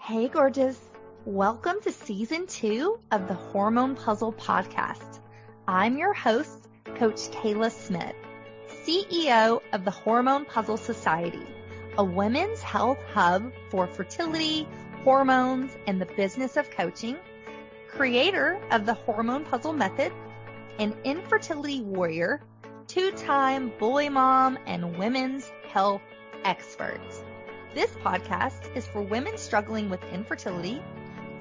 Hey, gorgeous. Welcome to Season 2 of the Hormone P.U.Z.Z.L.E Podcast. I'm your host, Coach Kayla Smith, CEO of the Hormone P.U.Z.L.E Society, a women's health hub for fertility, hormones, and the business of coaching, creator of the Hormone P.U.Z.L.E method, an infertility warrior, two-time boy mom, and women's health expert. This podcast is for women struggling with infertility,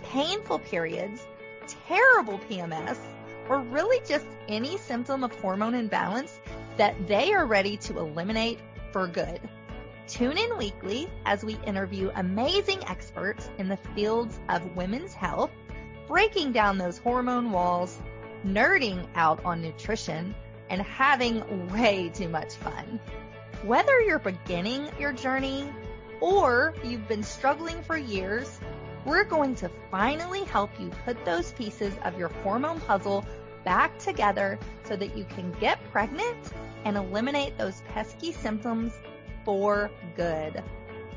painful periods, terrible PMS, or really just any symptom of hormone imbalance that they are ready to eliminate for good. Tune in weekly as we interview amazing experts in the fields of women's health, breaking down those hormone walls, nerding out on nutrition, and having way too much fun. Whether you're beginning your journey or you've been struggling for years, we're going to finally help you put those pieces of your hormone puzzle back together so that you can get pregnant and eliminate those pesky symptoms for good.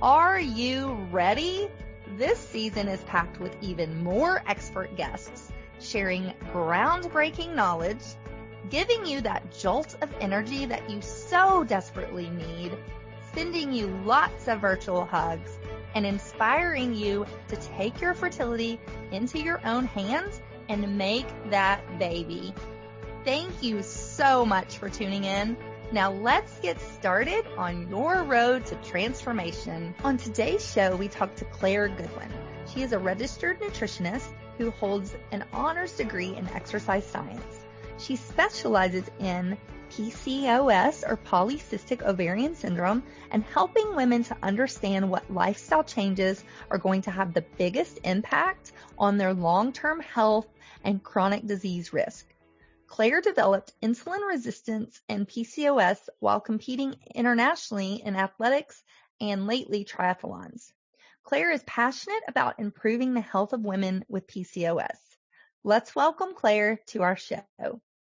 Are you ready? This season is packed with even more expert guests sharing groundbreaking knowledge, giving you that jolt of energy that you so desperately need, sending you lots of virtual hugs, and inspiring you to take your fertility into your own hands and make that baby. Thank you so much for tuning in. Now let's get started on your road to transformation. On today's show, we talk to Clare Goodwin. She is a registered nutritionist who holds an honors degree in exercise science. She specializes in PCOS or Polycystic Ovarian Syndrome and helping women to understand what lifestyle changes are going to have the biggest impact on their long-term health and chronic disease risk. Clare developed insulin resistance and PCOS while competing internationally in athletics and lately triathlons. Clare is passionate about improving the health of women with PCOS. Let's welcome Clare to our show.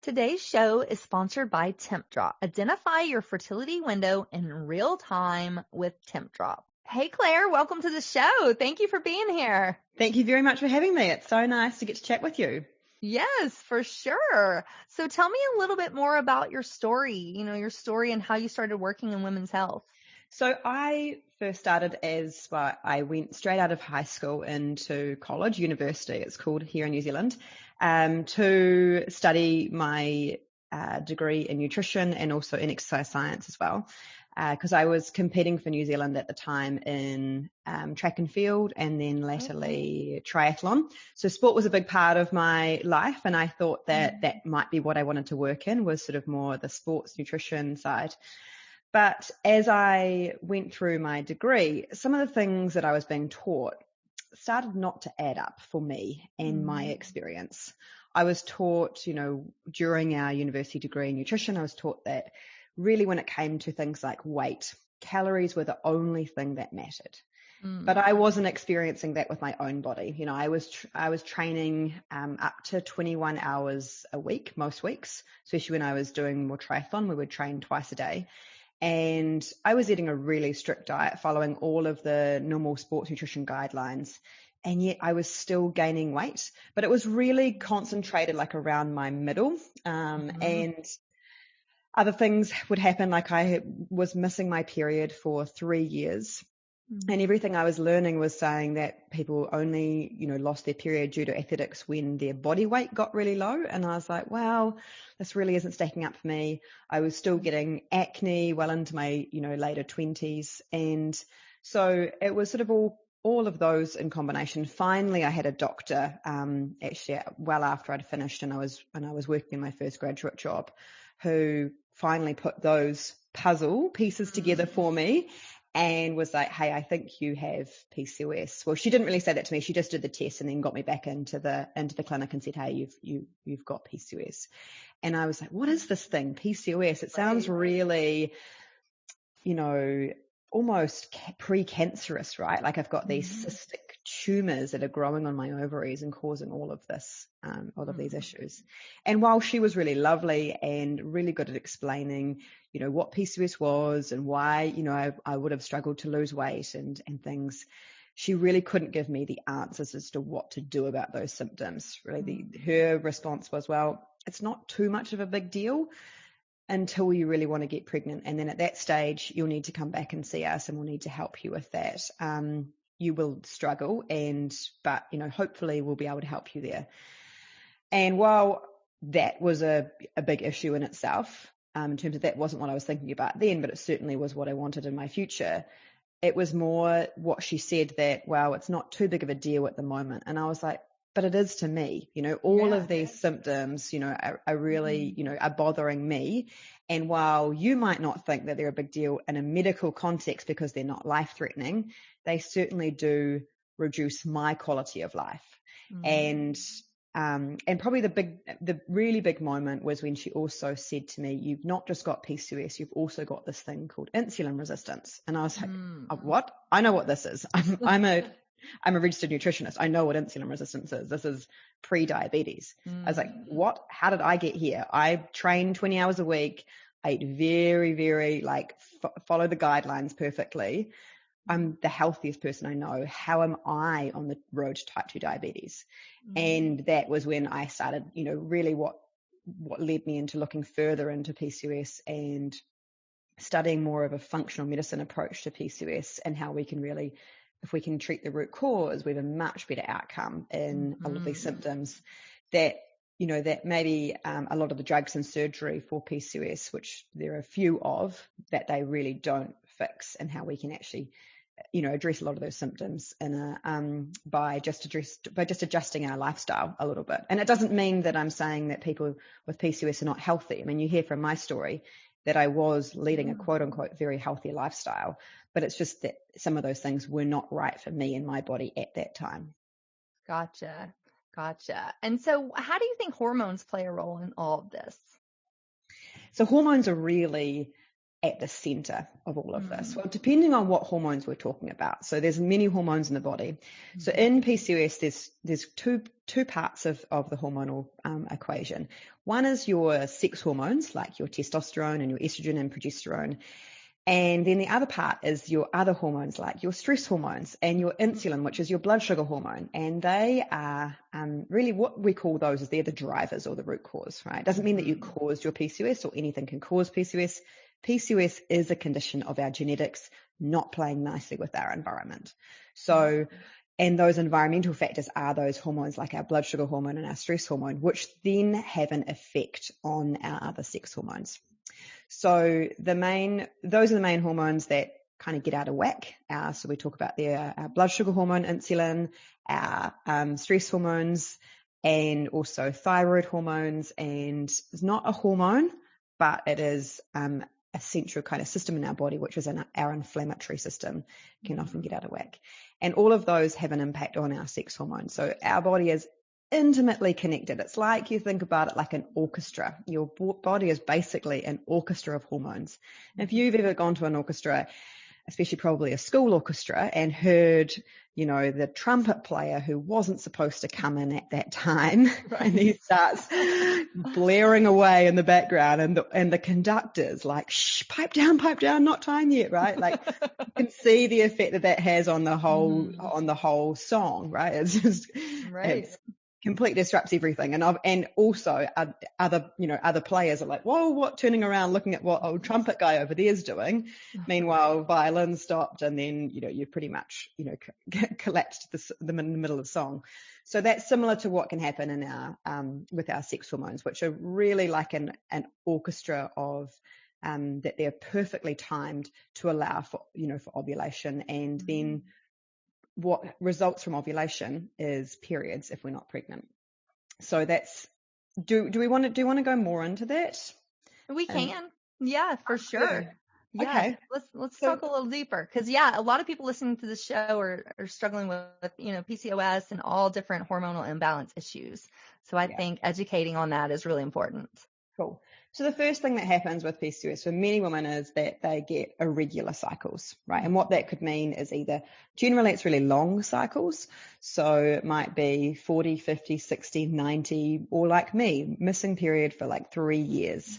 Today's show is sponsored by Tempdrop. Identify your fertility window in real time with Tempdrop. Hey, Clare, welcome to the show. Thank you for being here. Thank you very much for having me. It's so nice to get to chat with you. Yes, for sure. So tell me a little bit more about your story, your story and how you started working in women's health. So I first started I went straight out of high school into college, university, it's called here in New Zealand, to study my degree in nutrition and also in exercise science as well, because I was competing for New Zealand at the time in track and field and then latterly triathlon. So sport was a big part of my life, and I thought that might be what I wanted to work in, was sort of more the sports nutrition side. But as I went through my degree, some of the things that I was being taught started not to add up for me and my experience. I was taught, during our university degree in nutrition, I was taught that really when it came to things like weight, calories were the only thing that mattered. But I wasn't experiencing that with my own body. I was training up to 21 hours a week, most weeks, especially when I was doing more triathlon. We would train twice a day. And I was eating a really strict diet, following all of the normal sports nutrition guidelines. And yet I was still gaining weight, but it was really concentrated around my middle. And other things would happen, like I was missing my period for 3 years. And everything I was learning was saying that people only, lost their period due to athletics when their body weight got really low. And I was like, wow, this really isn't stacking up for me. I was still getting acne well into my, later 20s. And so it was sort of all of those in combination. Finally, I had a doctor, actually well after I'd finished and I was working in my first graduate job, who finally put those puzzle pieces together for me. And was like, hey, I think you have PCOS. Well, she didn't really say that to me. She just did the test and then got me back into the clinic and said, hey, you've got PCOS. And I was like, what is this thing, PCOS? It sounds really, almost precancerous, right? Like I've got these cystic tumors that are growing on my ovaries and causing all of this, all of these issues. And while she was really lovely and really good at explaining, what PCOS was and why, I would have struggled to lose weight and things, she really couldn't give me the answers as to what to do about those symptoms. Really, her response was, well, it's not too much of a big deal until you really want to get pregnant. And then at that stage, you'll need to come back and see us, and we'll need to help you with that. You will struggle, but hopefully we'll be able to help you there. And while that was a big issue in itself, in terms of that wasn't what I was thinking about then, but it certainly was what I wanted in my future. It was more what she said that, well, it's not too big of a deal at the moment. And I was like, but it is to me, all of these symptoms, are really, are bothering me. And while you might not think that they're a big deal in a medical context because they're not life-threatening, they certainly do reduce my quality of life. And probably the really big moment was when she also said to me, you've not just got PCOS, you've also got this thing called insulin resistance. And I was like, what? I know what this is. I'm a registered nutritionist. I know what insulin resistance is. This is pre-diabetes. I was like, what? How did I get here? I trained 20 hours a week. I ate very, very follow the guidelines perfectly. I'm the healthiest person I know. How am I on the road to type 2 diabetes? And that was when I started, really what led me into looking further into PCOS and studying more of a functional medicine approach to PCOS, and how we can really, if we can treat the root cause, we have a much better outcome in a lot of these symptoms that, that maybe a lot of the drugs and surgery for PCOS, which there are a few of, that they really don't fix, and how we can actually, address a lot of those symptoms by just adjusting our lifestyle a little bit. And it doesn't mean that I'm saying that people with PCOS are not healthy. I mean, you hear from my story that I was leading a quote unquote very healthy lifestyle, but it's just that some of those things were not right for me and my body at that time. Gotcha. And so how do you think hormones play a role in all of this? So hormones are really at the center of all of this. Well, depending on what hormones we're talking about. So there's many hormones in the body. So in PCOS, there's two parts of the hormonal equation. One is your sex hormones, like your testosterone and your estrogen and progesterone. And then the other part is your other hormones, like your stress hormones and your insulin, which is your blood sugar hormone. And they are really what we call those is they're the drivers or the root cause, right? It doesn't mean that you caused your PCOS or anything can cause PCOS. PCOS is a condition of our genetics not playing nicely with our environment. So, and those environmental factors are those hormones like our blood sugar hormone and our stress hormone, which then have an effect on our other sex hormones. So those are the main hormones that kind of get out of whack. So we talk about our blood sugar hormone, insulin, our stress hormones, and also thyroid hormones. And it's not a hormone, but it is a central kind of system in our body, which is our inflammatory system, can often get out of whack. And all of those have an impact on our sex hormones. So our body is intimately connected. It's like you think about it like an orchestra. Your body is basically an orchestra of hormones. And if you've ever gone to an orchestra, especially probably a school orchestra, and heard, the trumpet player who wasn't supposed to come in at that time, and he starts blaring away in the background, and the conductor's like, shh, pipe down, not time yet, right? Like you can see the effect that has on the whole song, right? It's just, it completely disrupts everything. And also other players are like, whoa, what, turning around, looking at what old trumpet guy over there is doing. Meanwhile, violin stopped, and then, you pretty much, collapsed in the middle of the song. So that's similar to what can happen in our, with our sex hormones, which are really like an orchestra of, that they're perfectly timed to allow for, for ovulation. And then what results from ovulation is periods if we're not pregnant. So that's, do we want to go more into that? We can. Yeah, for sure. Yeah. Okay. Let's talk a little deeper. Cause a lot of people listening to the show are struggling with, PCOS and all different hormonal imbalance issues. So I think educating on that is really important. Cool. So the first thing that happens with PCOS for many women is that they get irregular cycles, right? And what that could mean is generally it's really long cycles. So it might be 40, 50, 60, 90, or like me, missing period for like 3 years.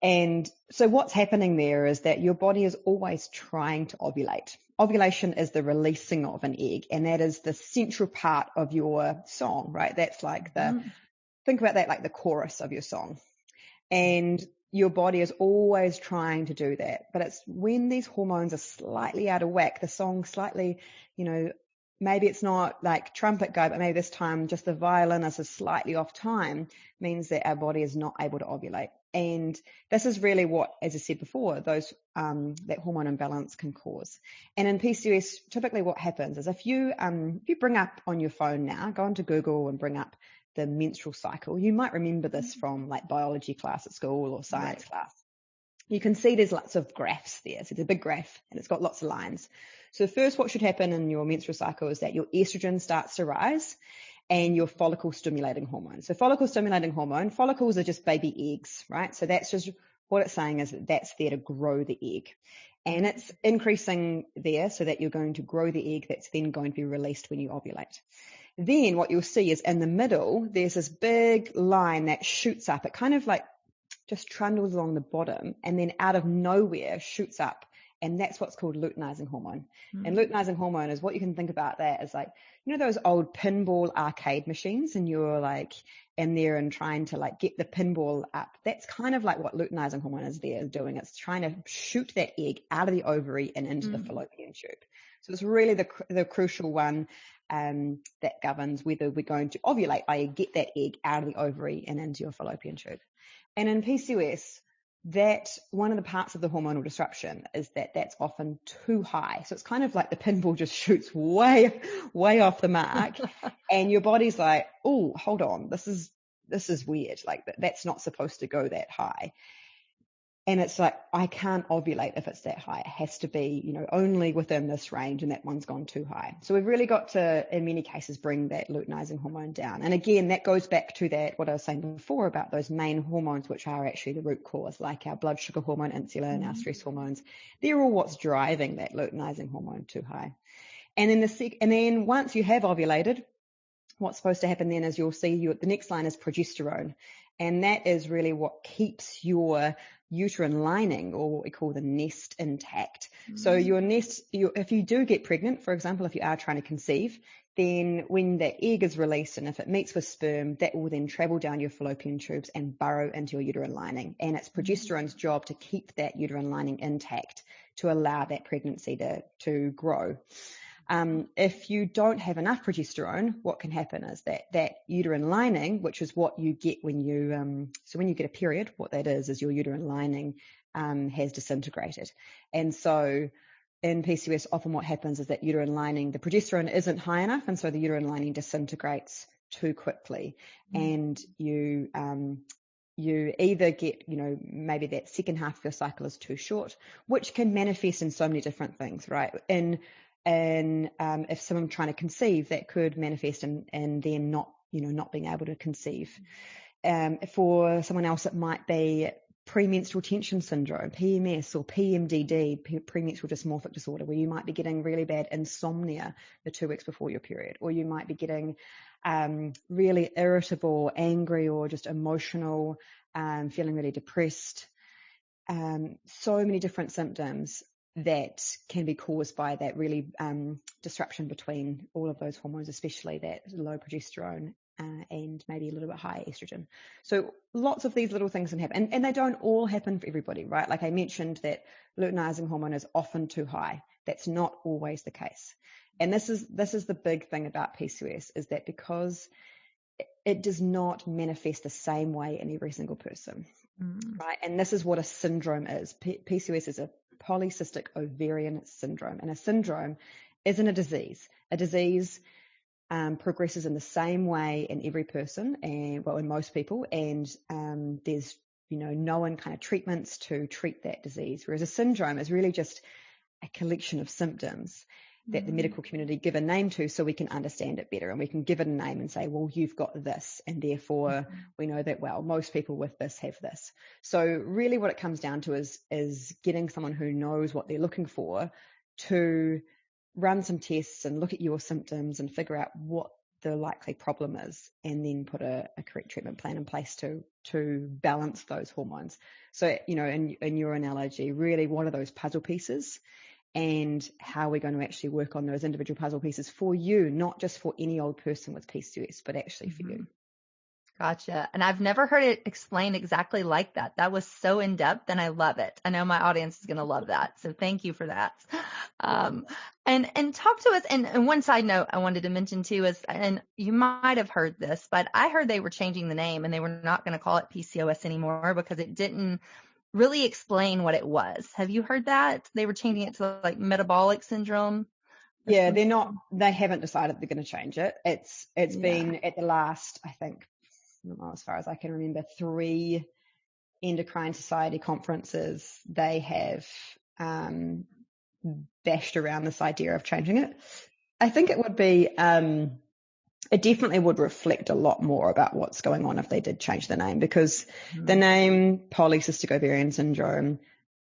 And so what's happening there is that your body is always trying to ovulate. Ovulation is the releasing of an egg, and that is the central part of your song, right? That's like think about that like the chorus of your song. And your body is always trying to do that. But it's when these hormones are slightly out of whack, the song slightly, maybe it's not like trumpet go, but maybe this time just the violin is a slightly off time, means that our body is not able to ovulate. And this is really what, as I said before, those that hormone imbalance can cause. And in PCOS, typically what happens is if you bring up on your phone now, go into Google and bring up the menstrual cycle, you might remember this from like biology class at school or science class. You can see there's lots of graphs there. So it's a big graph and it's got lots of lines. So first, what should happen in your menstrual cycle is that your estrogen starts to rise and your follicle stimulating hormone. So follicle stimulating hormone, follicles are just baby eggs, right? So that's just what it's saying is that that's there to grow the egg. And it's increasing there so that you're going to grow the egg that's then going to be released when you ovulate. Then what you'll see is in the middle, there's this big line that shoots up. It kind of like just trundles along the bottom and then out of nowhere shoots up. And that's what's called luteinizing hormone. And luteinizing hormone is what you can think about that as like, those old pinball arcade machines and you're like in there and trying to like get the pinball up. That's kind of like what luteinizing hormone is there doing. It's trying to shoot that egg out of the ovary and into the fallopian tube. So it's really the crucial one that governs whether we're going to ovulate, i.e. get that egg out of the ovary and into your fallopian tube. And in PCOS, that one of the parts of the hormonal disruption is that that's often too high. So it's kind of like the pinball just shoots way, way off the mark. And your body's like, oh, hold on, this is weird. Like that's not supposed to go that high. And it's like, I can't ovulate if it's that high. It has to be, only within this range, and that one's gone too high. So we've really got to, in many cases, bring that luteinizing hormone down. And again, that goes back to what I was saying before about those main hormones, which are actually the root cause, like our blood sugar hormone, insulin, our stress hormones. They're all what's driving that luteinizing hormone too high. And then once you have ovulated, what's supposed to happen then is you'll see the next line is progesterone. And that is really what keeps your uterine lining, or what we call the nest, intact. So your nest, if you do get pregnant, for example, if you are trying to conceive, then when that egg is released and if it meets with sperm, that will then travel down your fallopian tubes and burrow into your uterine lining. And it's progesterone's job to keep that uterine lining intact to allow that pregnancy to grow. If you don't have enough progesterone, what can happen is that uterine lining, which is what you get when you get a period, what that is your uterine lining has disintegrated. And so in PCOS, often what happens is that uterine lining, the progesterone isn't high enough, and so the uterine lining disintegrates too quickly, and you either get, maybe that second half of your cycle is too short, which can manifest in so many different things, right? And if someone trying to conceive, that could manifest in them not being able to conceive. For someone else, it might be premenstrual tension syndrome, PMS, or PMDD, premenstrual dysmorphic disorder, where you might be getting really bad insomnia the 2 weeks before your period, or you might be getting really irritable, angry, or just emotional, feeling really depressed. So many different symptoms that can be caused by that really disruption between all of those hormones, especially that low progesterone and maybe a little bit high estrogen. So lots of these little things can happen, and they don't all happen for everybody, right? Like I mentioned, that luteinizing hormone is often too high. That's not always the case. And this is the big thing about PCOS, is that because it does not manifest the same way in every single person, right? And this is what a syndrome is. PCOS is a Polycystic Ovarian Syndrome, and a syndrome isn't a disease. A disease progresses in the same way in every person, and in most people, and there's known kind of treatments to treat that disease. Whereas a syndrome is really just a collection of symptoms that the medical community give a name to, so we can understand it better, and we can give it a name and say, well, you've got this, and therefore we know that, well, most people with this have this. So really what it comes down to is getting someone who knows what they're looking for to run some tests and look at your symptoms and figure out what the likely problem is, and then put a correct treatment plan in place to balance those hormones. So, in your analogy, really, what are those puzzle pieces, and how we're going to actually work on those individual puzzle pieces for you, not just for any old person with PCOS, but actually for you. Gotcha. And I've never heard it explained exactly like that. That was so in depth, and I love it. I know my audience is going to love that. So thank you for that. And talk to us. And one side note I wanted to mention too is, and you might have heard this, but I heard they were changing the name and they were not going to call it PCOS anymore because it didn't really explain what it was. Have you heard that? They were changing it to like metabolic syndrome. Yeah, they haven't decided they're going to change it. It's been at the last, I think, as far as I can remember, 3 endocrine society conferences, they have bashed around this idea of changing it. I think it would be, it definitely would reflect a lot more about what's going on if they did change the name, because the name Polycystic Ovarian Syndrome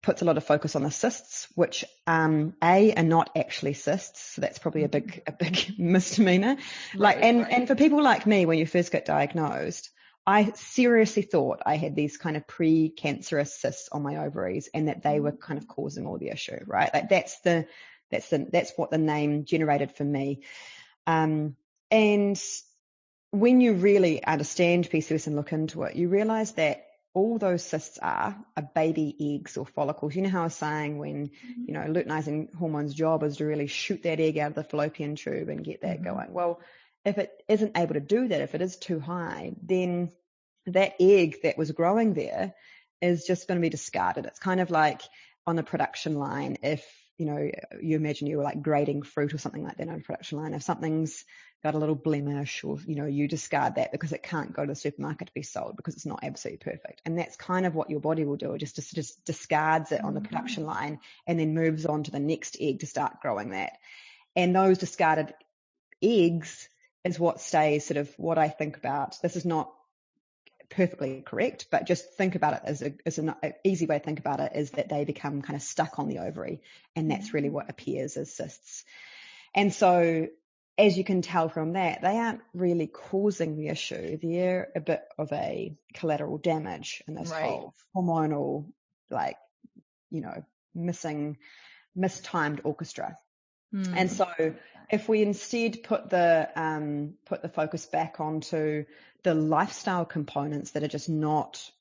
puts a lot of focus on the cysts, which are not actually cysts. So that's probably a big misdemeanor. And for people like me, when you first get diagnosed, I seriously thought I had these kind of pre-cancerous cysts on my ovaries, and that they were kind of causing all the issue, right? Like that's what the name generated for me. And when you really understand PCOS and look into it, you realize that all those cysts are baby eggs or follicles. You know how I was saying when, luteinizing hormone's job is to really shoot that egg out of the fallopian tube and get that going. Well, if it isn't able to do that, if it is too high, then that egg that was growing there is just going to be discarded. It's kind of like on the production line. If, you imagine you were like grading fruit or something like that on a production line. If something's got a little blemish, or, you discard that because it can't go to the supermarket to be sold because it's not absolutely perfect. And that's kind of what your body will do. It just discards it on the production line and then moves on to the next egg to start growing that. And those discarded eggs is what stays, sort of what I think about. This is not perfectly correct, but just think about it as an easy way to think about it is that they become kind of stuck on the ovary, and that's really what appears as cysts. And so, as you can tell from that, they aren't really causing the issue. They're a bit of a collateral damage in this whole hormonal, mistimed orchestra. And so if we instead put the focus back onto the lifestyle components that are just not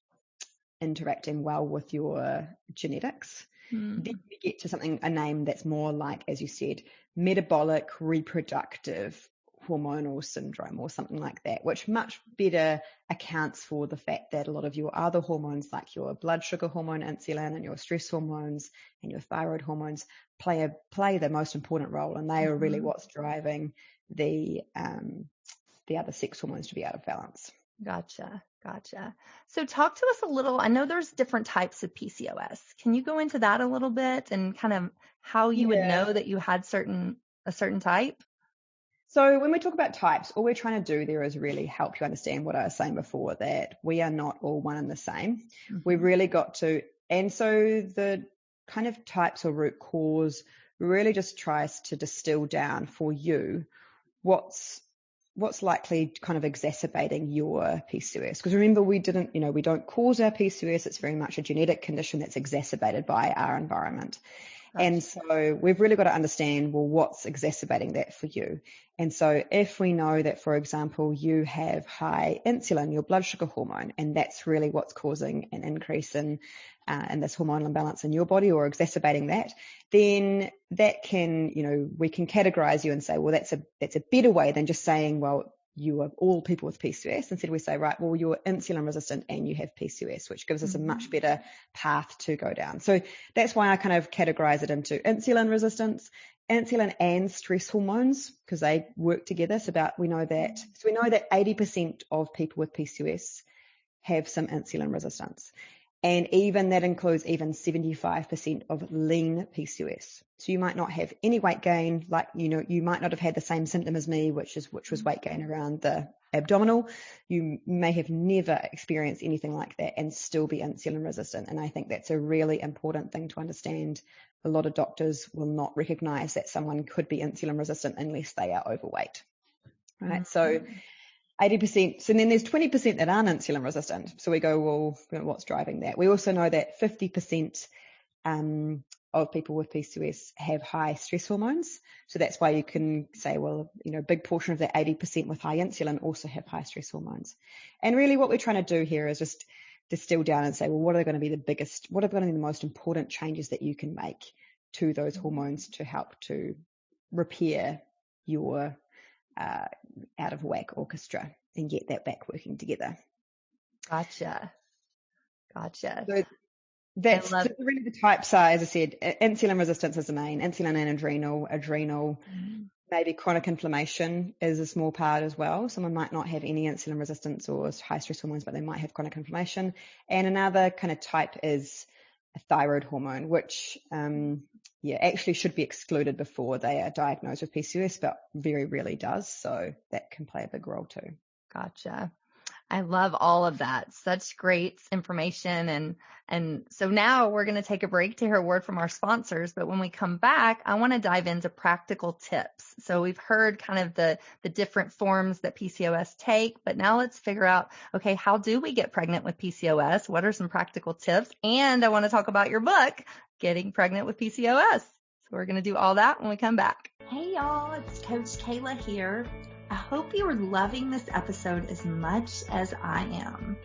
interacting well with your genetics, then we get to a name that's more like, as you said, metabolic reproductive hormonal syndrome or something like that, which much better accounts for the fact that a lot of your other hormones, like your blood sugar hormone insulin and your stress hormones and your thyroid hormones, play the most important role, and they are really what's driving the other sex hormones to be out of balance. Gotcha. So talk to us a little. I know there's different types of PCOS. Can you go into that a little bit and kind of how you would know that you had a certain type? So when we talk about types, all we're trying to do there is really help you understand what I was saying before, that we are not all one and the same. We've really got to, and so the kind of types or root cause really just tries to distill down for you what's likely kind of exacerbating your PCOS. Because remember, we don't cause our PCOS. It's very much a genetic condition that's exacerbated by our environment. Gotcha. And so we've really got to understand, well, what's exacerbating that for you? And so if we know that, for example, you have high insulin, your blood sugar hormone, and that's really what's causing an increase in this hormonal imbalance in your body or exacerbating that, then that can, we can categorize you and say, well, that's a better way than just saying, well, you are all people with PCOS. Instead, we say, right, well, you're insulin resistant and you have PCOS, which gives us a much better path to go down. So that's why I kind of categorize it into insulin resistance, insulin and stress hormones, because they work together. So we know that 80% of people with PCOS have some insulin resistance. And even that includes even 75% of lean PCOS. So you might not have any weight gain, like, you might not have had the same symptom as me, which was weight gain around the abdominal. You may have never experienced anything like that and still be insulin resistant. And I think that's a really important thing to understand. A lot of doctors will not recognize that someone could be insulin resistant unless they are overweight. right? So 80%, so then there's 20% that aren't insulin resistant. So we go, well, what's driving that? We also know that 50% of people with PCOS have high stress hormones. So that's why you can say, well, a big portion of that 80% with high insulin also have high stress hormones. And really what we're trying to do here is just distill down and say, well, what are going to be the most important changes that you can make to those hormones to help to repair your out of whack orchestra and get that back working together. Gotcha. So that's really the types are, as I said, insulin resistance is the main, insulin and adrenal, maybe chronic inflammation is a small part as well. Someone might not have any insulin resistance or high stress hormones, but they might have chronic inflammation. And another kind of type is a thyroid hormone, which actually should be excluded before they are diagnosed with PCOS, but very rarely does. So that can play a big role too. Gotcha. I love all of that. Such great information. And so now we're going to take a break to hear a word from our sponsors. But when we come back, I want to dive into practical tips. So we've heard kind of the different forms that PCOS take, but now let's figure out, okay, how do we get pregnant with PCOS? What are some practical tips? And I want to talk about your book, Getting Pregnant with PCOS. So we're going to do all that when we come back. Hey y'all, it's Coach Kayla here. I hope you are loving this episode as much as I am.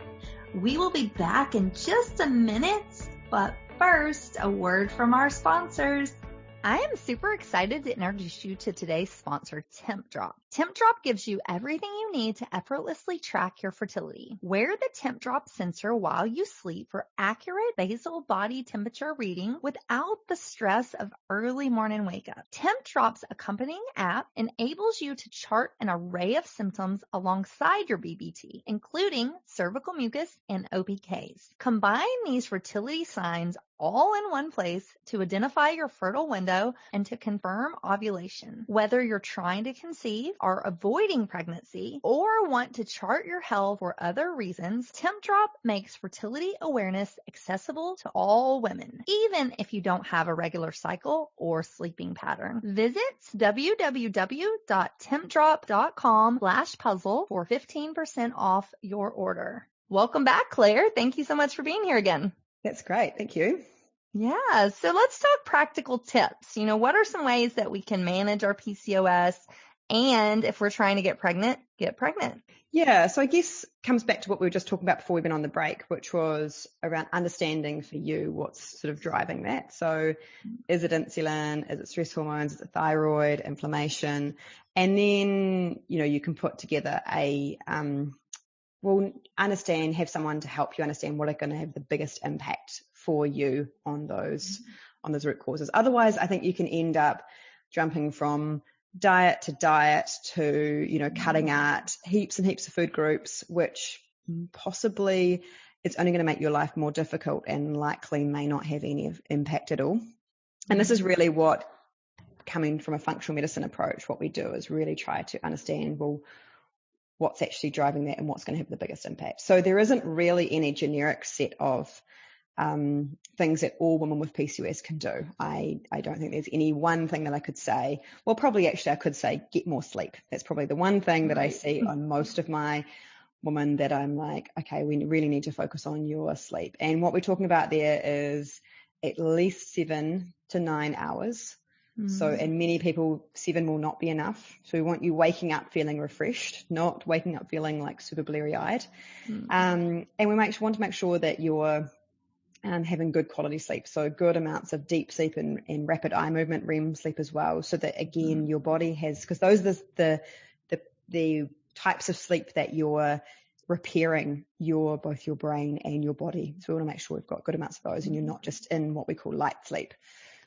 We will be back in just a minute, but first, a word from our sponsors. I am super excited to introduce you to today's sponsor, Tempdrop. Tempdrop gives you everything you need to effortlessly track your fertility. Wear the Tempdrop sensor while you sleep for accurate basal body temperature reading without the stress of early morning wake up. Tempdrop's accompanying app enables you to chart an array of symptoms alongside your BBT, including cervical mucus and OPKs. Combine these fertility signs all in one place to identify your fertile window and to confirm ovulation. Whether you're trying to conceive, are avoiding pregnancy, or want to chart your health for other reasons, Tempdrop makes fertility awareness accessible to all women, even if you don't have a regular cycle or sleeping pattern. Visit www.tempdrop.com/puzzle for 15% off your order. Welcome back, Claire. Thank you so much for being here again. That's great. Thank you. Yeah. So let's talk practical tips. What are some ways that we can manage our PCOS? And if we're trying to get pregnant, get pregnant. Yeah. So I guess comes back to what we were just talking about before we went on the break, which was around understanding for you what's sort of driving that. So is it insulin? Is it stress hormones? Is it thyroid, inflammation? And then, you can put together have someone to help you understand what are going to have the biggest impact for you on those root causes. Otherwise, I think you can end up jumping from diet to cutting out heaps and heaps of food groups, which possibly it's only going to make your life more difficult and likely may not have any impact at all. And this is really what, coming from a functional medicine approach, what we do is really try to understand, well, what's actually driving that and what's going to have the biggest impact. So there isn't really any generic set of things that all women with PCOS can do. I don't think there's any one thing that I could say. Well, probably actually I could say get more sleep. That's probably the one thing that I see on most of my women that I'm like, okay, we really need to focus on your sleep. And what we're talking about there is at least 7 to 9 hours. So, and many people, 7 will not be enough. So we want you waking up feeling refreshed, not waking up feeling like super bleary-eyed. And we want to make sure that you're having good quality sleep. So good amounts of deep sleep and rapid eye movement, REM sleep as well. So that again, your body has, because those are the types of sleep that you're repairing both your brain and your body. So we want to make sure we've got good amounts of those and you're not just in what we call light sleep.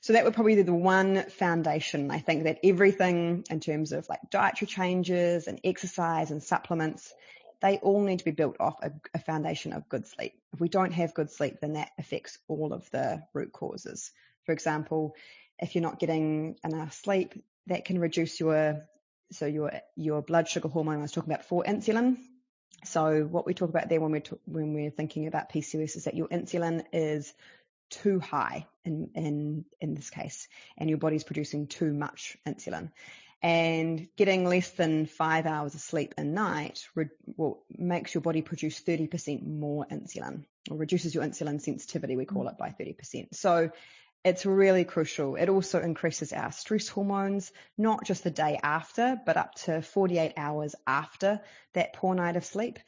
So that would probably be the one foundation. I think that everything in terms of like dietary changes and exercise and supplements, they all need to be built off a foundation of good sleep. If we don't have good sleep, then that affects all of the root causes. For example, if you're not getting enough sleep, that can reduce your blood sugar hormone I was talking about before, insulin. So what we talk about there when we're thinking about PCOS is that your insulin is too high in this case, and your body's producing too much insulin. And getting less than 5 hours of sleep a night makes your body produce 30% more insulin, or reduces your insulin sensitivity, we call it, by 30%. So it's really crucial. It also increases our stress hormones, not just the day after, but up to 48 hours after that poor night of sleep.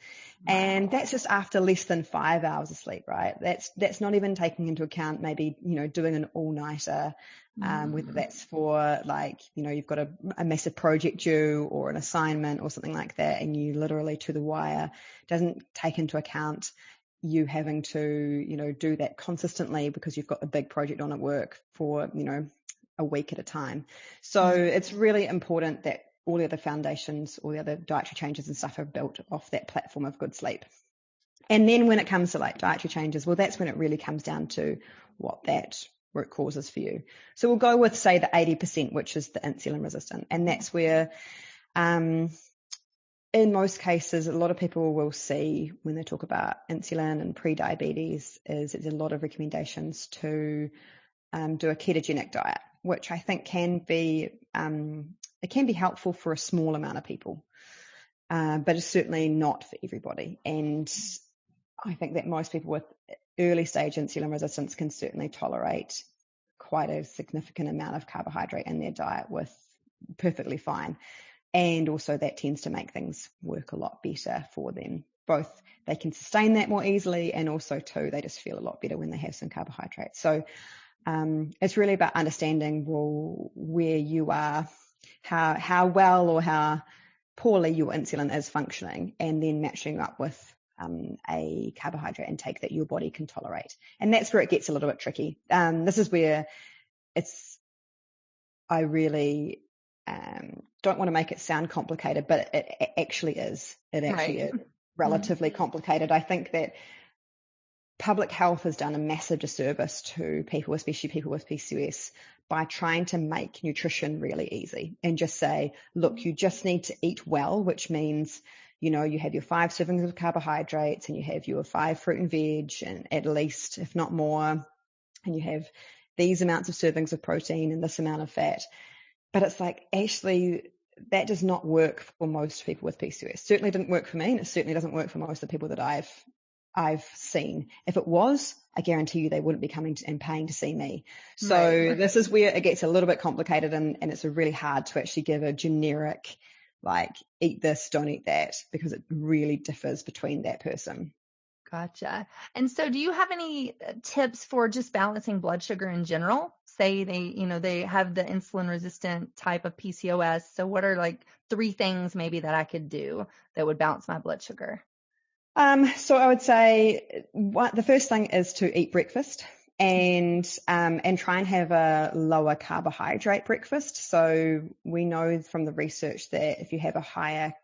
Wow. And that's just after less than 5 hours of sleep, right? That's not even taking into account maybe, doing an all-nighter, whether that's for you've got a massive project due or an assignment or something like that, and you literally to the wire. Doesn't take into account you having to, do that consistently because you've got a big project on at work for, a week at a time. So it's really important that all the other foundations, all the other dietary changes and stuff are built off that platform of good sleep. And then when it comes to dietary changes, well, that's when it really comes down to what that root cause is for you. So we'll go with, say, the 80%, which is the insulin resistant. And that's where, in most cases, a lot of people will see when they talk about insulin and pre-diabetes is there's a lot of recommendations to do a ketogenic diet, which I think can be helpful for a small amount of people, but it's certainly not for everybody. And I think that most people with early stage insulin resistance can certainly tolerate quite a significant amount of carbohydrate in their diet with perfectly fine. And also that tends to make things work a lot better for them. Both they can sustain that more easily, and also too, they just feel a lot better when they have some carbohydrates. So it's really about understanding, where you are, how well or how poorly your insulin is functioning, and then matching up with a carbohydrate intake that your body can tolerate. And that's where it gets a little bit tricky. This is where I really don't want to make it sound complicated, but it actually is. It actually is relatively complicated. I think that public health has done a massive disservice to people, especially people with PCOS, by trying to make nutrition really easy and just say, look, you just need to eat well, which means, you have your 5 servings of carbohydrates and you have your 5 fruit and veg, and at least, if not more, and you have these amounts of servings of protein and this amount of fat. But it's actually, that does not work for most people with PCOS. Certainly didn't work for me, and it certainly doesn't work for most of the people that I've seen. If it was, I guarantee you they wouldn't be coming and paying to see me. So This is where it gets a little bit complicated, and it's really hard to actually give a generic, eat this, don't eat that, because it really differs between that person. Gotcha. And so do you have any tips for just balancing blood sugar in general? Say they have the insulin resistant type of PCOS. So what are 3 things maybe that I could do that would balance my blood sugar? So I would say the first thing is to eat breakfast and try and have a lower carbohydrate breakfast. So we know from the research that if you have a higher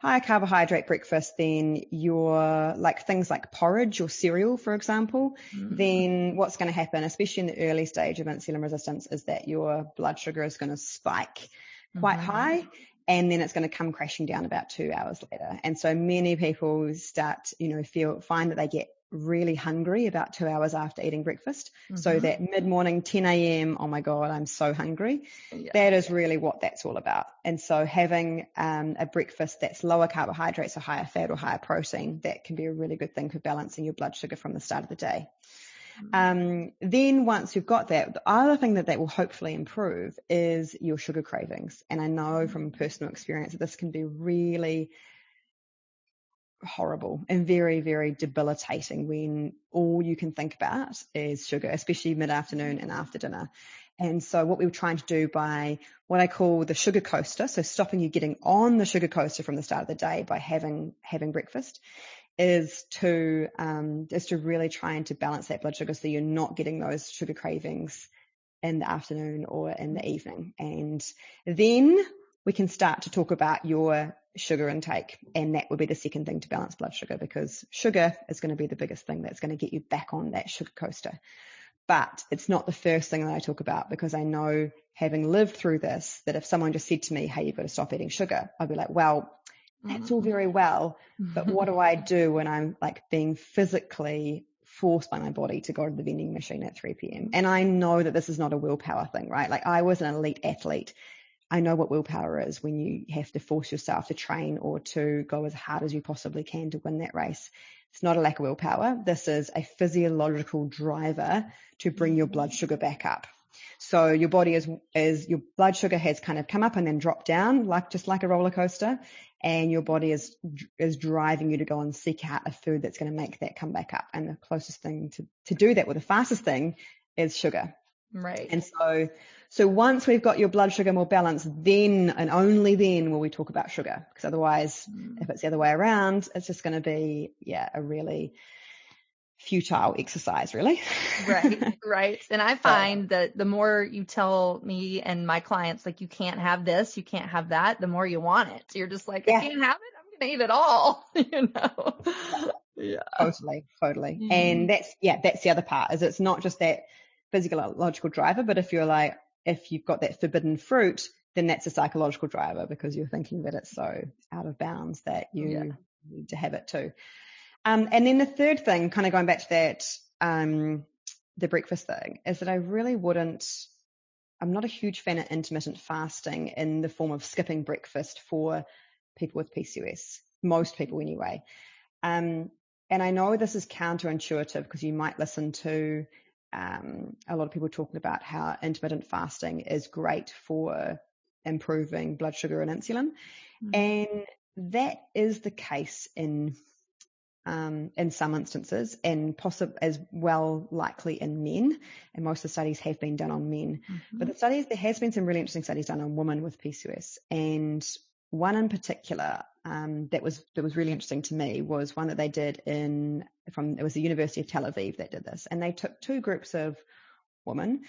carbohydrate breakfast, then your things like porridge or cereal, for example, then what's going to happen, especially in the early stage of insulin resistance, is that your blood sugar is going to spike quite high, and then it's going to come crashing down about 2 hours later. And so many people start, find that they get really hungry about 2 hours after eating breakfast. So that mid-morning 10 a.m., oh my God, I'm so hungry. Yeah. That is really what that's all about. And so having a breakfast that's lower carbohydrates or higher fat or higher protein, that can be a really good thing for balancing your blood sugar from the start of the day. Then once you've got that, the other thing that will hopefully improve is your sugar cravings. And I know from personal experience that this can be really horrible and very, very debilitating when all you can think about is sugar, especially mid-afternoon and after dinner. And so what we were trying to do by what I call the sugar coaster, so stopping you getting on the sugar coaster from the start of the day by having breakfast, is to really trying to balance that blood sugar so you're not getting those sugar cravings in the afternoon or in the evening. And then we can start to talk about your sugar intake, and that would be the second thing to balance blood sugar, because sugar is going to be the biggest thing that's going to get you back on that sugar coaster. But it's not the first thing that I talk about, because I know, having lived through this, that if someone just said to me, hey, you've got to stop eating sugar, I'd be like, well, that's all very well, but what do I do when I'm being physically forced by my body to go to the vending machine at 3 p.m. And I know that this is not a willpower thing, right? I was an elite athlete. I know what willpower is when you have to force yourself to train or to go as hard as you possibly can to win that race. It's not a lack of willpower. This is a physiological driver to bring your blood sugar back up. So your body is your blood sugar has kind of come up and then dropped down, just like a roller coaster, and your body is driving you to go and seek out a food that's going to make that come back up. And the closest thing to do that, or the fastest thing, is sugar. Right. And so once we've got your blood sugar more balanced, then and only then will we talk about sugar, because otherwise, if it's the other way around, it's just going to be a really futile exercise, really. Right. And I find that the more you tell me and my clients, like, you can't have this, you can't have that, the more you want it. You're just like, I can't have it, I'm going to eat it all, Yeah. Totally. And that's the other part, is it's not just that physiological driver, but if you've got that forbidden fruit, then that's a psychological driver, because you're thinking that it's so out of bounds that you need to have it too. And then the third thing, kind of going back to that, the breakfast thing, is that I'm not a huge fan of intermittent fasting in the form of skipping breakfast for people with PCOS, most people anyway. And I know this is counterintuitive, because you might listen to a lot of people talking about how intermittent fasting is great for improving blood sugar and insulin. And that is the case in some instances, and possibly as well likely in men. And most of the studies have been done on men. But there has been some really interesting studies done on women with PCOS. And one in particular that was really interesting to me was one that they did it was the University of Tel Aviv that did this. And they took two groups of women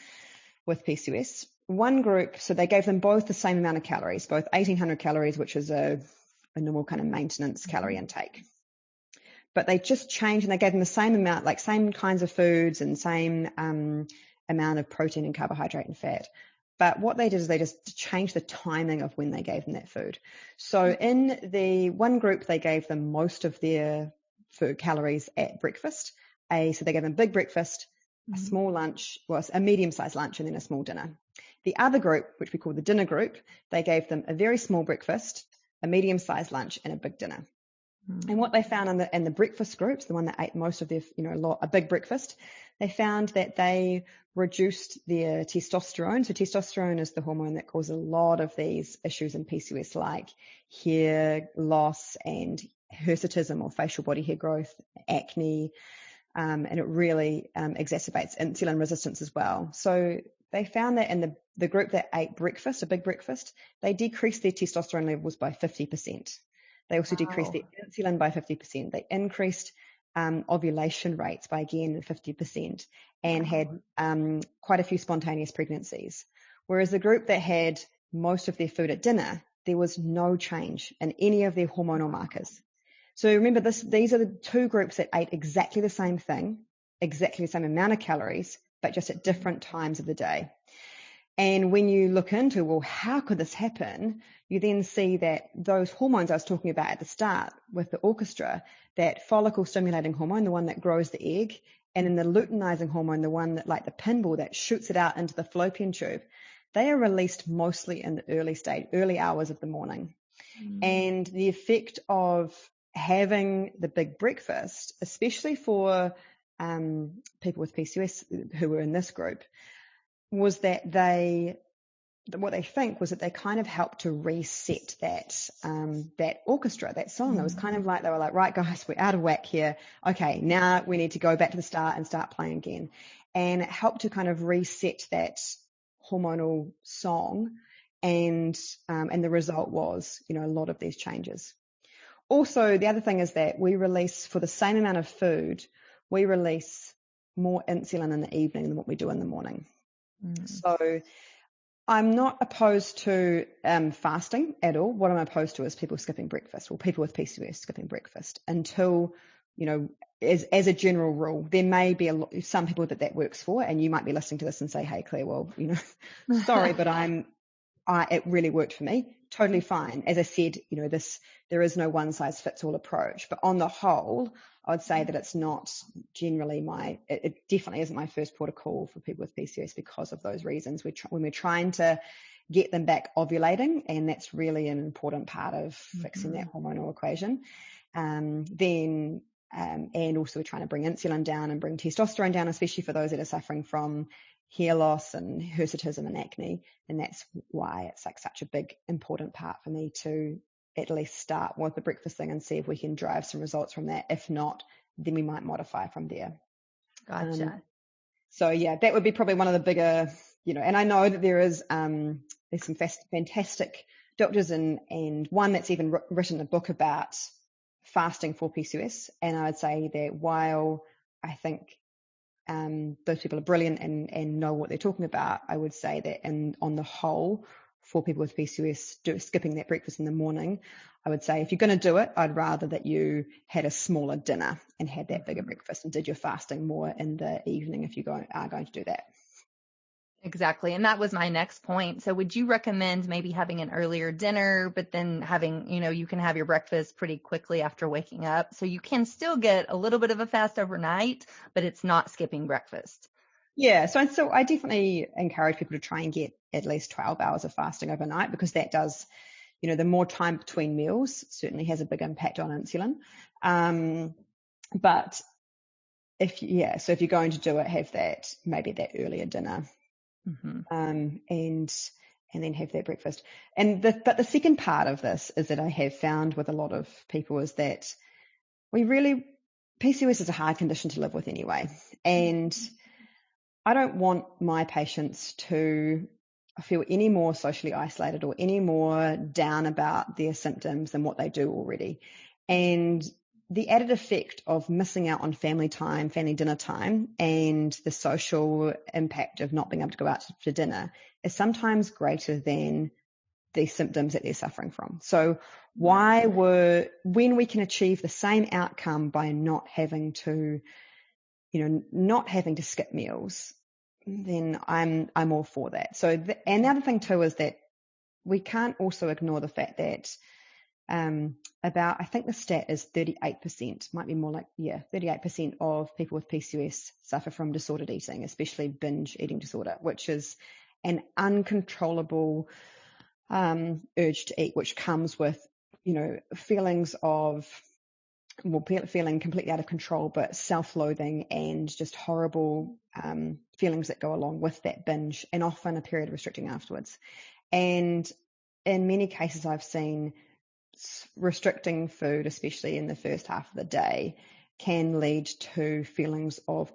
with PCOS. One group, so they gave them both the same amount of calories, both 1,800 calories, which is a normal kind of maintenance calorie intake. But they just changed, and they gave them the same amount, like same kinds of foods and same amount of protein and carbohydrate and fat. But what they did is they just changed the timing of when they gave them that food. So in the one group, they gave them most of their food calories at breakfast. So they gave them a big breakfast, a small lunch, a medium-sized lunch, and then a small dinner. The other group, which we call the dinner group, they gave them a very small breakfast, a medium-sized lunch, and a big dinner. And what they found in the breakfast groups, the one that ate most of their, a big breakfast, they found that they reduced their testosterone. So testosterone is the hormone that causes a lot of these issues in PCOS, like hair loss and hirsutism, or facial body hair growth, acne, and it really exacerbates insulin resistance as well. So they found that in the group that ate breakfast, a big breakfast, they decreased their testosterone levels by 50%. They also decreased their insulin by 50%. They increased ovulation rates by, again, 50%, and had quite a few spontaneous pregnancies. Whereas the group that had most of their food at dinner, there was no change in any of their hormonal markers. So remember, these are the two groups that ate exactly the same thing, exactly the same amount of calories, but just at different times of the day. And when you look into, well, how could this happen? You then see that those hormones I was talking about at the start with the orchestra, that follicle stimulating hormone, the one that grows the egg, and then the luteinizing hormone, the one that, like the pinball, that shoots it out into the fallopian tube, they are released mostly in the early hours of the morning. And the effect of having the big breakfast, especially for people with PCOS who were in this group, was that what they think was that they kind of helped to reset that orchestra, that song. It was kind of like they were like, right, guys, we're out of whack here. Okay, now we need to go back to the start and start playing again. And it helped to kind of reset that hormonal song. And the result was, a lot of these changes. Also, the other thing is that we release, for the same amount of food, we release more insulin in the evening than what we do in the morning. So I'm not opposed to fasting at all. What I'm opposed to is people skipping breakfast, or people with PCOS skipping breakfast, until, as a general rule. There may be some people that works for, and you might be listening to this and say, hey, Claire, well, sorry, but it really worked for me. Totally fine. As I said, there is no one size fits all approach, but on the whole, I would say that it's not generally it definitely isn't my first port of call for people with PCOS, because of those reasons. When we're trying to get them back ovulating, and that's really an important part of fixing that hormonal equation. And also we're trying to bring insulin down and bring testosterone down, especially for those that are suffering from hair loss and hirsutism and acne. And that's why it's like such a big, important part for me to at least start with the breakfast thing and see if we can drive some results from that. If not, then we might modify from there. Gotcha. So yeah, that would be probably one of the bigger, and I know that there's some fantastic doctors and one that's even written a book about fasting for PCOS. And I would say that while I think those people are brilliant and know what they're talking about, I would say that on the whole, for people with PCOS, skipping that breakfast in the morning, I would say if you're going to do it, I'd rather that you had a smaller dinner and had that bigger breakfast and did your fasting more in the evening if you are going to do that. Exactly. And that was my next point. So would you recommend maybe having an earlier dinner, but then having, you can have your breakfast pretty quickly after waking up, so you can still get a little bit of a fast overnight, but it's not skipping breakfast? Yeah. So I definitely encourage people to try and get at least 12 hours of fasting overnight, because that does, the more time between meals certainly has a big impact on insulin. But so if you're going to do it, have maybe that earlier dinner. And then have their breakfast. But the second part of this is that I have found with a lot of people is that PCOS is a hard condition to live with anyway. And I don't want my patients to feel any more socially isolated or any more down about their symptoms than what they do already. And the added effect of missing out on family time, family dinner time, and the social impact of not being able to go out for dinner is sometimes greater than the symptoms that they're suffering from. So when we can achieve the same outcome by not having to skip meals, then I'm all for that. So, and the other thing too is that we can't also ignore the fact that I think the stat is 38%, might be more like, 38% of people with PCOS suffer from disordered eating, especially binge eating disorder, which is an uncontrollable urge to eat, which comes with, feelings of, feeling completely out of control, but self-loathing and just horrible feelings that go along with that binge, and often a period of restricting afterwards. And in many cases I've seen restricting food, especially in the first half of the day, can lead to feelings of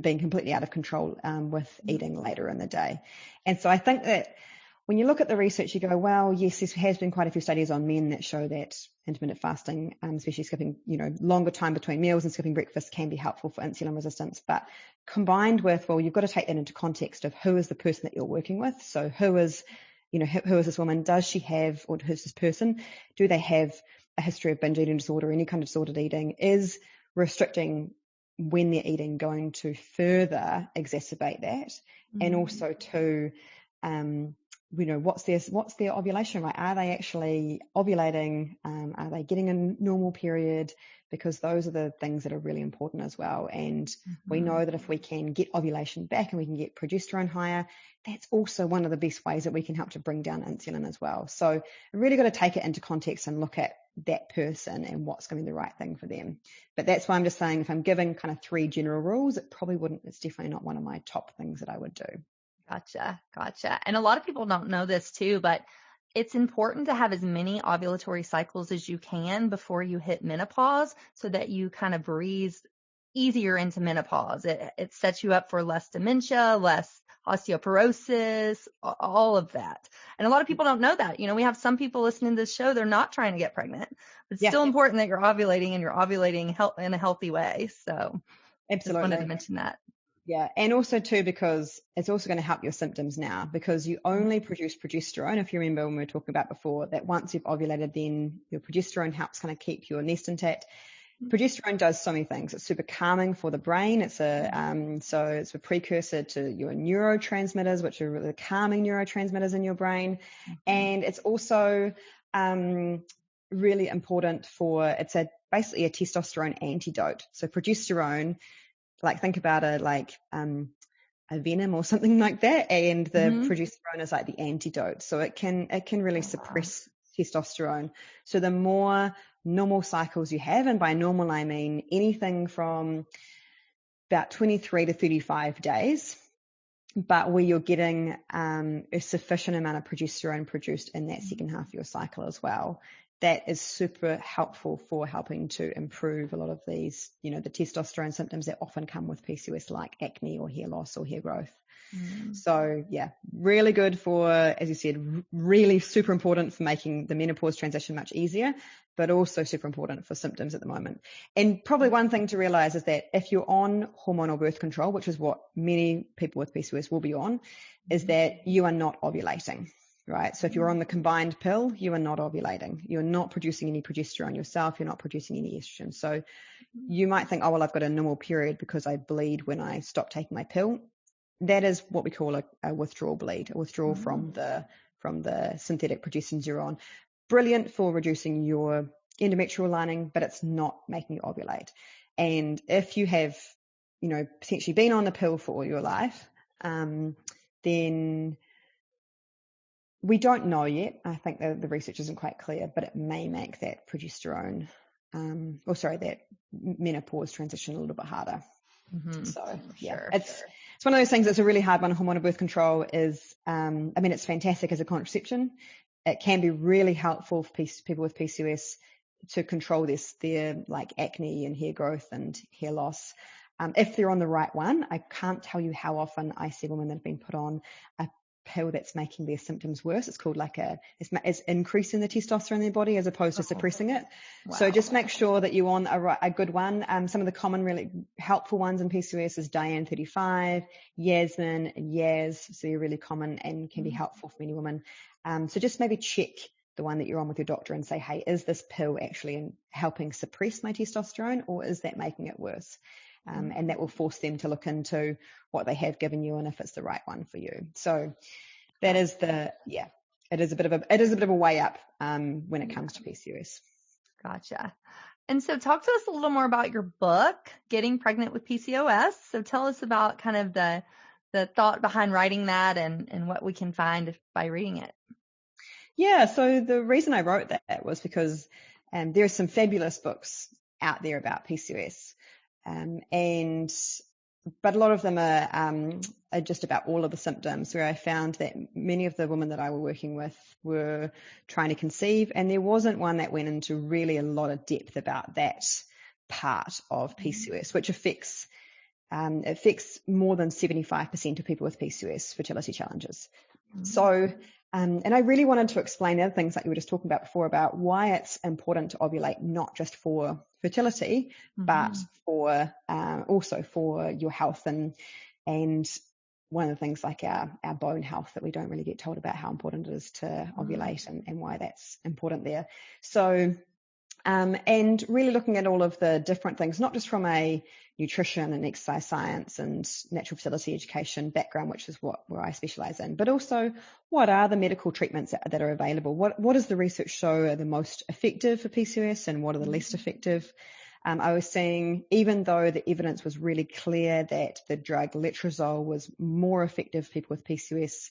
being completely out of control with eating later in the day. And so I think that when you look at the research, you go, well, yes, there has been quite a few studies on men that show that intermittent fasting, especially skipping, longer time between meals and skipping breakfast, can be helpful for insulin resistance. But combined with, you've got to take that into context of who is the person that you're working with. So who is this woman? Does she have, or who's this person? Do they have a history of binge eating disorder, any kind of disordered eating? Is restricting when they're eating going to further exacerbate that? And also to, what's their ovulation rate? Are they actually ovulating? Are they getting a normal period? Because those are the things that are really important as well. And we know that if we can get ovulation back and we can get progesterone higher, that's also one of the best ways that we can help to bring down insulin as well. So we really got to take it into context and look at that person and what's going to be the right thing for them. But that's why I'm just saying, if I'm giving kind of 3 general rules, it's definitely not one of my top things that I would do. Gotcha. And a lot of people don't know this too, but it's important to have as many ovulatory cycles as you can before you hit menopause, so that you kind of breeze easier into menopause. It sets you up for less dementia, less osteoporosis, all of that. And a lot of people don't know that. We have some people listening to this show, they're not trying to get pregnant. It's still important that you're ovulating, and you're ovulating in a healthy way. So absolutely, just wanted to mention that. Yeah. And also too, because it's also going to help your symptoms now, because you only produce progesterone. If you remember when we were talking about before, that once you've ovulated, then your progesterone helps kind of keep your nest intact. Progesterone does so many things. It's super calming for the brain. It's a precursor to your neurotransmitters, which are the calming neurotransmitters in your brain. And it's also really important it's basically a testosterone antidote. So progesterone, think about it a venom or something like that, and the progesterone is like the antidote. So it can really suppress testosterone. So the more normal cycles you have, and by normal I mean anything from about 23 to 35 days, but where you're getting a sufficient amount of progesterone produced in that second half of your cycle as well. That is super helpful for helping to improve a lot of these, the testosterone symptoms that often come with PCOS, like acne or hair loss or hair growth. So yeah, really good for, as you said, really super important for making the menopause transition much easier, but also super important for symptoms at the moment. And probably one thing to realize is that if you're on hormonal birth control, which is what many people with PCOS will be on, is that you are not ovulating. Right. So if you're on the combined pill, you are not ovulating. You're not producing any progesterone yourself. You're not producing any estrogen. So you might think, oh, well, I've got a normal period because I bleed when I stop taking my pill. That is what we call a withdrawal bleed, a withdrawal from the synthetic progestins you're on. Brilliant for reducing your endometrial lining, but it's not making you ovulate. And if you have, potentially been on the pill for all your life, then we don't know yet. I think the research isn't quite clear, but it may make that progesterone, that menopause transition a little bit harder. So yeah, it's one of those things that's a really hard one. Hormonal birth control is, it's fantastic as a contraception. It can be really helpful for people with PCOS to control their like acne and hair growth and hair loss. If they're on the right one. I can't tell you how often I see women that have been put on a pill that's making their symptoms worse. It's called it's increasing the testosterone in their body as opposed to suppressing it. Wow. So just make sure that you're on a good one. Some of the common really helpful ones in PCOS is Diane 35, Yasmin, and Yaz. So they're really common and can be helpful for many women. So just maybe check the one that you're on with your doctor and say, hey, is this pill actually helping suppress my testosterone, or is that making it worse? And that will force them to look into what they have given you and if it's the right one for you. So that is it is a bit of a way up when it comes to PCOS. Gotcha. And so talk to us a little more about your book, Getting Pregnant with PCOS. So tell us about kind of the thought behind writing that and what we can find by reading it. Yeah. So the reason I wrote that was because there are some fabulous books out there about PCOS. But a lot of them are just about all of the symptoms, where I found that many of the women that I were working with were trying to conceive, and there wasn't one that went into really a lot of depth about that part of PCOS, which affects more than 75% of people with PCOS fertility challenges. So, and I really wanted to explain the other things that you were just talking about before, about why it's important to ovulate, not just for fertility, but for also for your health and one of the things like our bone health that we don't really get told about, how important it is to ovulate and why that's important there. So, and really looking at all of the different things, not just from a nutrition and exercise science and natural fertility education background, which is where I specialize in, but also what are the medical treatments that are available? What does the research show are the most effective for PCOS and what are the least effective? I was seeing, even though the evidence was really clear that the drug letrozole was more effective for people with PCOS,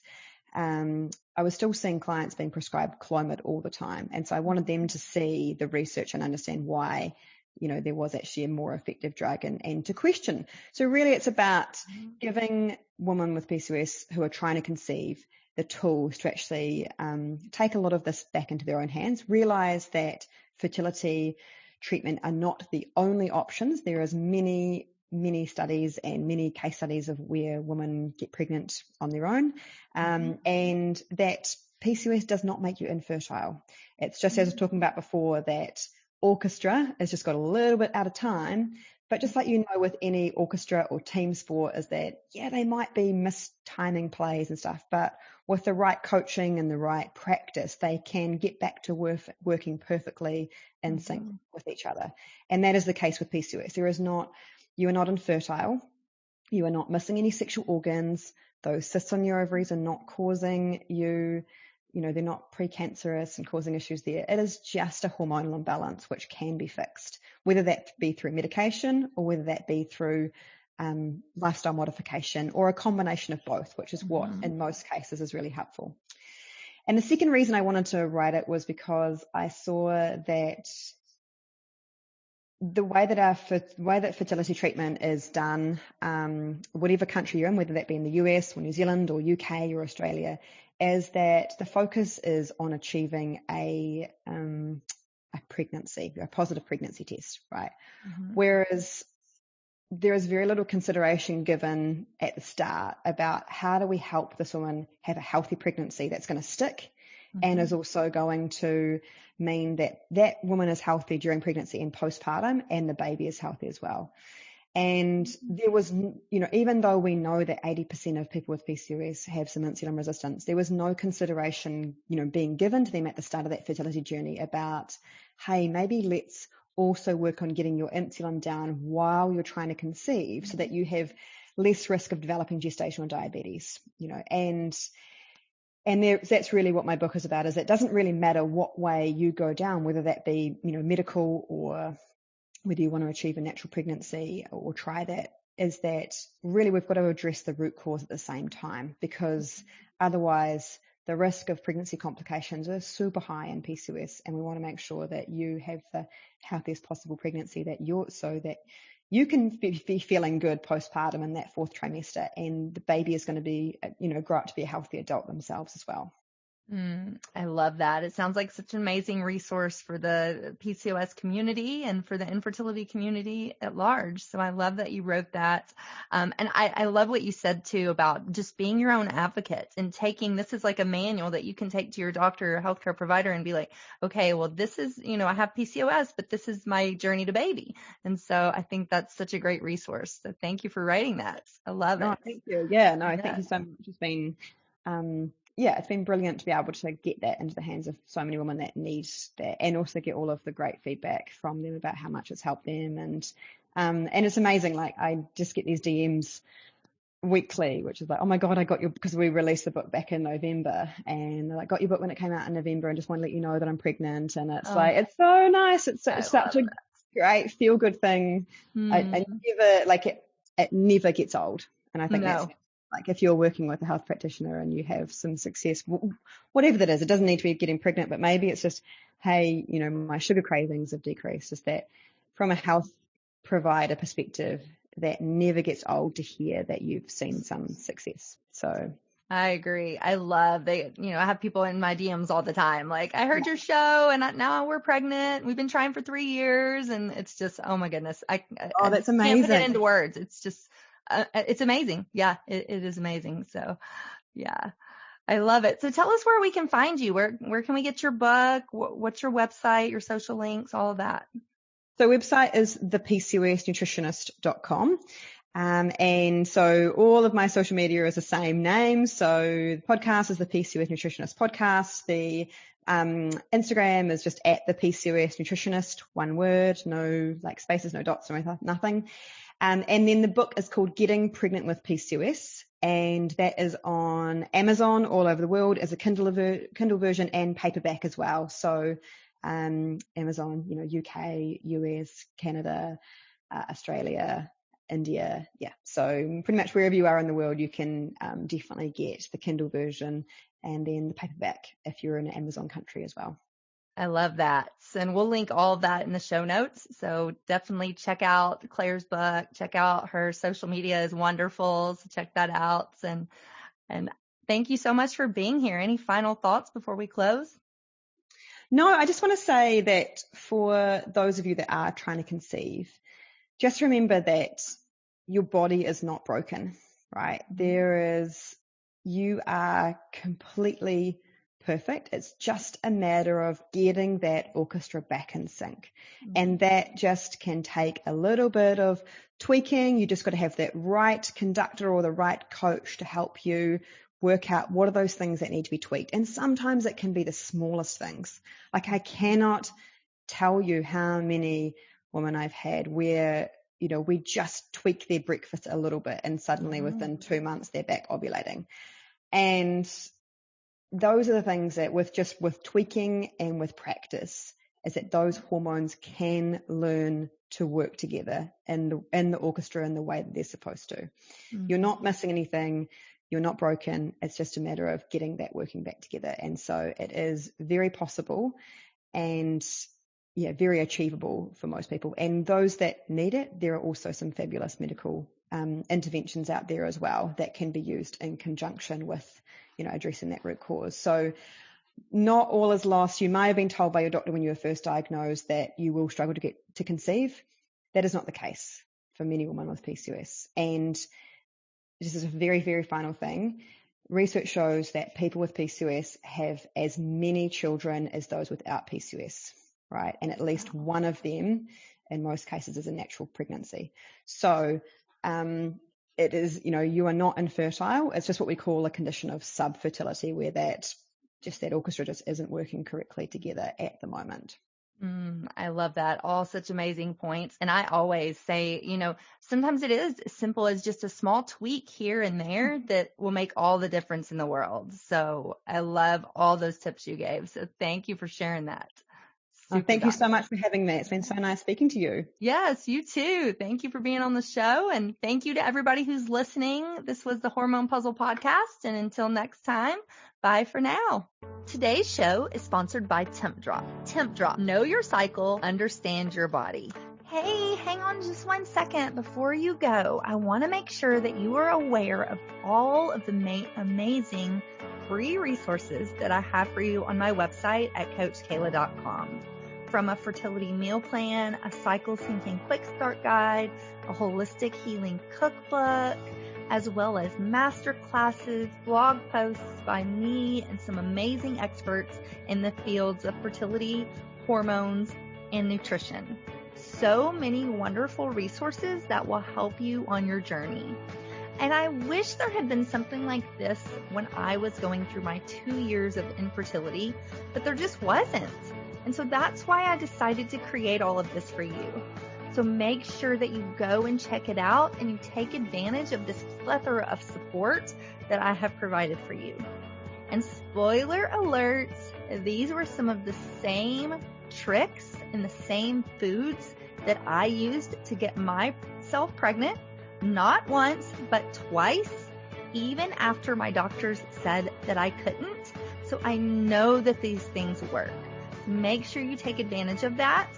I was still seeing clients being prescribed Clomid all the time. And so I wanted them to see the research and understand why, there was actually a more effective drug and to question. So really it's about giving women with PCOS who are trying to conceive the tools to actually take a lot of this back into their own hands, realize that fertility treatment are not the only options. There is many studies and many case studies of where women get pregnant on their own, and that PCOS does not make you infertile. It's just, as I was talking about before, that orchestra has just got a little bit out of time. But just like with any orchestra or team sport, is that, they might be mistiming plays and stuff, but with the right coaching and the right practice, they can get back to working perfectly in sync with each other. And that is the case with PCOS. You are not infertile. You are not missing any sexual organs. Those cysts on your ovaries are not causing you, they're not precancerous and causing issues there. It is just a hormonal imbalance which can be fixed, whether that be through medication or whether that be through lifestyle modification, or a combination of both, which is what in most cases is really helpful. And the second reason I wanted to write it was because I saw that the way that fertility treatment is done, whatever country you're in, whether that be in the US or New Zealand or UK or Australia, is that the focus is on achieving a pregnancy, a positive pregnancy test, right? Whereas there is very little consideration given at the start about how do we help this woman have a healthy pregnancy that's going to stick and is also going to mean that that woman is healthy during pregnancy and postpartum, and the baby is healthy as well. And there was, even though we know that 80% of people with PCOS have some insulin resistance, there was no consideration, being given to them at the start of that fertility journey about, hey, maybe let's also work on getting your insulin down while you're trying to conceive so that you have less risk of developing gestational diabetes, and that's really what my book is about, is it doesn't really matter what way you go down, whether that be, medical or whether you want to achieve a natural pregnancy or try that, is that really we've got to address the root cause at the same time, because otherwise the risk of pregnancy complications are super high in PCOS, and we want to make sure that you have the healthiest possible pregnancy so that you can be feeling good postpartum in that fourth trimester, and the baby is going to be, grow up to be a healthy adult themselves as well. I love that. It sounds like such an amazing resource for the PCOS community and for the infertility community at large. So I love that you wrote that. And I love what you said too about just being your own advocate and this is like a manual that you can take to your doctor or healthcare provider and be like, okay, well, this is, I have PCOS, but this is my journey to baby. And so I think that's such a great resource. So thank you for writing that. I love it. Thank you. Yeah, thank you so much. It's been, it's been brilliant to be able to get that into the hands of so many women that need that, and also get all of the great feedback from them about how much it's helped them. And it's amazing. Like, I just get these DMs weekly, which is like, oh my God, I got because we released the book back in November, and they're like, got your book when it came out in November, and just want to let you know that I'm pregnant. And it's it's so nice. It's such a great feel good thing. I never, it never gets old. And I think that's, like, if you're working with a health practitioner and you have some success, whatever that is, it doesn't need to be getting pregnant, but maybe it's just, hey, my sugar cravings have decreased. Just that from a health provider perspective, that never gets old to hear that you've seen some success. So I agree. I love I have people in my DMs all the time. Like, I heard your show and now we're pregnant. We've been trying for 3 years, and it's just, oh my goodness. That's amazing. Can't put it into words. It's just, it's amazing. Yeah, it is amazing. So yeah, I love it. So tell us where we can find you. Where can we get your book? What's your website, your social links, all of that? So website is thepcosnutritionist.com. And so all of my social media is the same name. So the podcast is the PCOS Nutritionist Podcast. The Instagram is just at the PCOS Nutritionist, one word, no spaces, no dots or nothing. And then the book is called Getting Pregnant with PCOS, and that is on Amazon all over the world as a Kindle version and paperback as well. So Amazon, UK, US, Canada, Australia, India. Yeah. So pretty much wherever you are in the world, you can definitely get the Kindle version and then the paperback if you're in an Amazon country as well. I love that. And we'll link all of that in the show notes. So definitely check out Clare's book. Check out her social media is wonderful. So check that out. And thank you so much for being here. Any final thoughts before we close? No, I just want to say that for those of you that are trying to conceive, just remember that your body is not broken, right? You are completely perfect. It's just a matter of getting that orchestra back in sync. And that just can take a little bit of tweaking. You just got to have that right conductor or the right coach to help you work out what are those things that need to be tweaked. And sometimes it can be the smallest things. Like, I cannot tell you how many women I've had where, we just tweak their breakfast a little bit and suddenly within 2 months they're back ovulating. And those are the things that with tweaking and with practice, is that those hormones can learn to work together in the orchestra in the way that they're supposed to. Mm-hmm. You're not missing anything. You're not broken. It's just a matter of getting that working back together. And so it is very possible and very achievable for most people. And those that need it, there are also some fabulous medical interventions out there as well that can be used in conjunction with, addressing that root cause. So not all is lost. You may have been told by your doctor when you were first diagnosed that you will struggle to conceive. That is not the case for many women with PCOS. And this is a very, very final thing. Research shows that people with PCOS have as many children as those without PCOS, right? And at least one of them, in most cases, is a natural pregnancy. So it is, you are not infertile. It's just what we call a condition of subfertility, where that orchestra just isn't working correctly together at the moment. I love that. All such amazing points. And I always say, sometimes it is as simple as just a small tweak here and there that will make all the difference in the world. So I love all those tips you gave. So thank you for sharing that. Thank you so much for having me. It's been so nice speaking to you. Yes, you too. Thank you for being on the show. And thank you to everybody who's listening. This was the Hormone P.U.Z.Z.L Podcast. And until next time, bye for now. Today's show is sponsored by Tempdrop. Tempdrop. Know your cycle, understand your body. Hey, hang on just 1 second before you go. I want to make sure that you are aware of all of the amazing free resources that I have for you on my website at CoachKayla.com. From a fertility meal plan, a cycle syncing quick start guide, a holistic healing cookbook, as well as master classes, blog posts by me and some amazing experts in the fields of fertility, hormones, and nutrition. So many wonderful resources that will help you on your journey. And I wish there had been something like this when I was going through my 2 years of infertility, but there just wasn't. And so that's why I decided to create all of this for you. So make sure that you go and check it out and you take advantage of this plethora of support that I have provided for you. And spoiler alert, these were some of the same tricks and the same foods that I used to get myself pregnant, not once, but twice, even after my doctors said that I couldn't. So I know that these things work. Make sure you take advantage of that.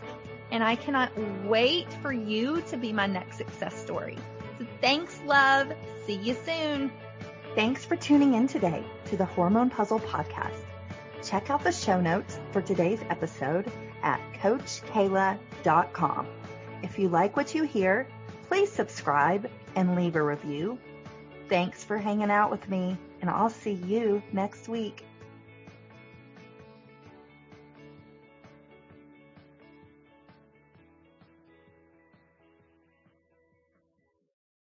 And I cannot wait for you to be my next success story. So thanks, love. See you soon. Thanks for tuning in today to the Hormone P.U.Z.Z.L Podcast. Check out the show notes for today's episode at CoachKayla.com. If you like what you hear, please subscribe and leave a review. Thanks for hanging out with me, and I'll see you next week.